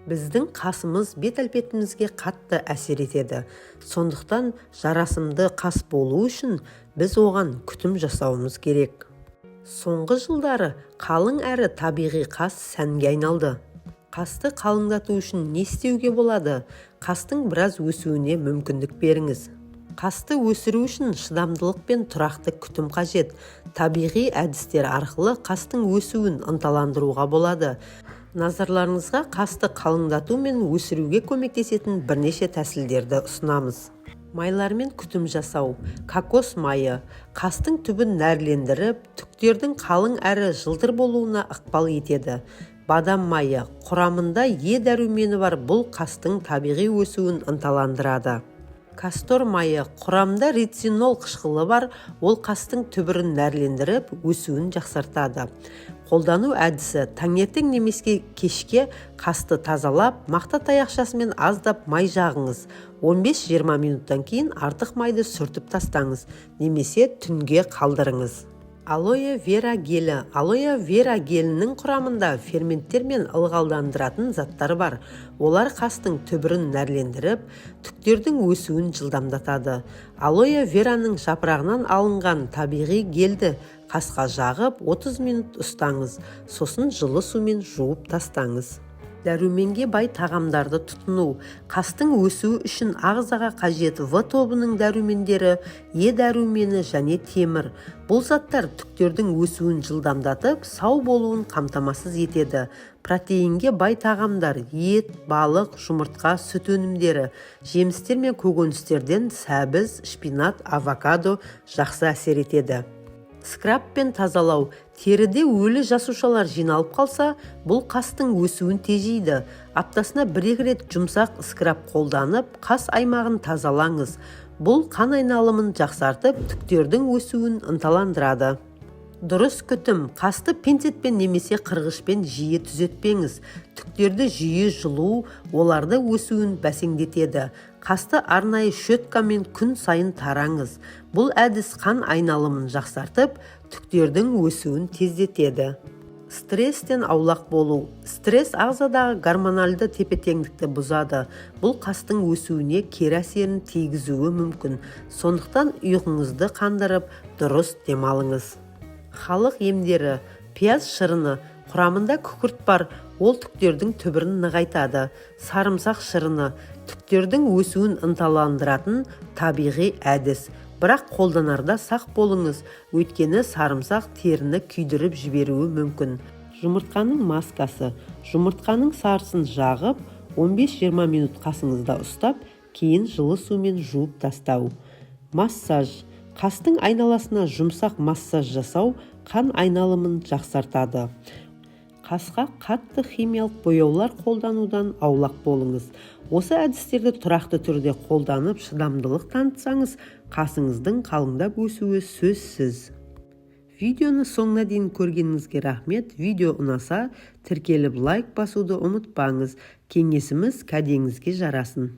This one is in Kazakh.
Біздің қасымыз бет-әлпетімізге қатты әсер етеді. Сондықтан жарасымды қас болу үшін біз оған күтім жасауымыз керек. Соңғы жылдары қалың әрі табиғи қас сәнге айналды. Қасты қалыңдату үшін не істеуге болады? Қастың біраз өсуіне мүмкіндік беріңіз. Қасты өсіру үшін шыдамдылық пен тұрақты күтім қажет. Табиғи әдістер арқылы қастың өсуін ынталандыруға болады. Назарларыңызға қасты қалыңдату мен өсіруге көмектесетін бірнеше тәсілдерді ұсынамыз. Майлармен күтім жасау. Кокос майы қастың түбін нәрлендіріп, түктердің қалың әрі жылтыр болуына ықпал етеді. Бадам майы құрамында Е дәрумені бар, бұл қастың табиғи өсуін ынталандырады. Кастор майы құрамында ретинол қышқылы бар, ол қастың түбірін нәрлендіріп, өсуін жақсартады. Қолдану әдісі: таңертең немесе кешке қасты тазалап, мақта таяқшасымен аздап май жағыңыз. 15-20 минуттан кейін артық майды сүртіп тастаңыз, немесе түнге қалдырыңыз. Алоэ вера гелі. Алоэ вера гелінің құрамында ферменттер мен ылғалдандыратын заттар бар. Олар қастың түбірін нәрлендіріп, түктердің өсуін жылдамдатады. Алоэ вераның жапырағынан алынған табиғи гельді қасқа жағып 30 минут ұстаңыз, сосын жылы сумен жуып тастаңыз. Дәруменге бай тағамдарды тұтыну. Қастың өсуі үшін ағзаға қажет В тобының дәрумендері, Е дәрумені және темір. Бұл заттар түктердің өсуін жылдамдатып, сау болуын қамтамасыз етеді. Протеинге бай тағамдар: ет, балық, жұмыртқа, сүт өнімдері. Жемістер мен көкөністерден сәбіз, шпинат, авокадо жақсы әсер етеді. Скрабпен тазалау. Теріде өлі жасушалар жиналып қалса, бұл қастың өсуін тежейді. Аптасына 1-2 рет жұмсақ скраб қолданып, қас аймағын тазалаңыз. Бұл қан айналымын жақсартып, түктердің өсуін ынталандырады. Дұрыс күтім. Қасты пинцетпен немесе қырғышпен жиі түзетпеңіз. Түктерді жиі жылу, оларды өсуін бәсеңдетеді. Қасты арнайы щеткамен күн сайын тараңыз. Бұл әдіс қан айналымын жақсартып, түктердің өсуін тездетеді. Стресстен аулақ болу. Стресс ағзадағы гормональды тепе-теңдікті бұзады. Бұл қастың өсуіне кері әсерін тигізуі мүмкін. Сондықтан ұйқыңызды қандырып, дұрыс демалыңыз. Халық емдері. Пияз шырыны. Құрамында күкірт бар, ол түктердің түбірін нығайтады. Сарымсақ шырыны. Түктердің өсуін ынталандыратын табиғи әдіс. Бірақ қолданарда сақ болыңыз, өйткені сарымсақ теріні күйдіріп жіберуі мүмкін. Жұмыртқаның маскасы. Жұмыртқаның сарысын жағып, 15-20 минут қасыңызда ұстап, кейін жылы сумен жуып тастау. Массаж. Қастың айналасына жұмсақ массаж жасау қан айналымын жақсартады. Қасқа қатты химиялық бояулар қолданудан аулақ болыңыз. Осы әдістерді тұрақты түрде қолданып шыдамдылық танытсаңыз, қасыңыздың қалыңдап өсуі сөзсіз. Видеоны соңына дейін көргеніңізге рахмет. Видео ұнаса, тіркеліп лайк басуды ұмытпаңыз. Кеңесіміз кәдеңізге жарасын.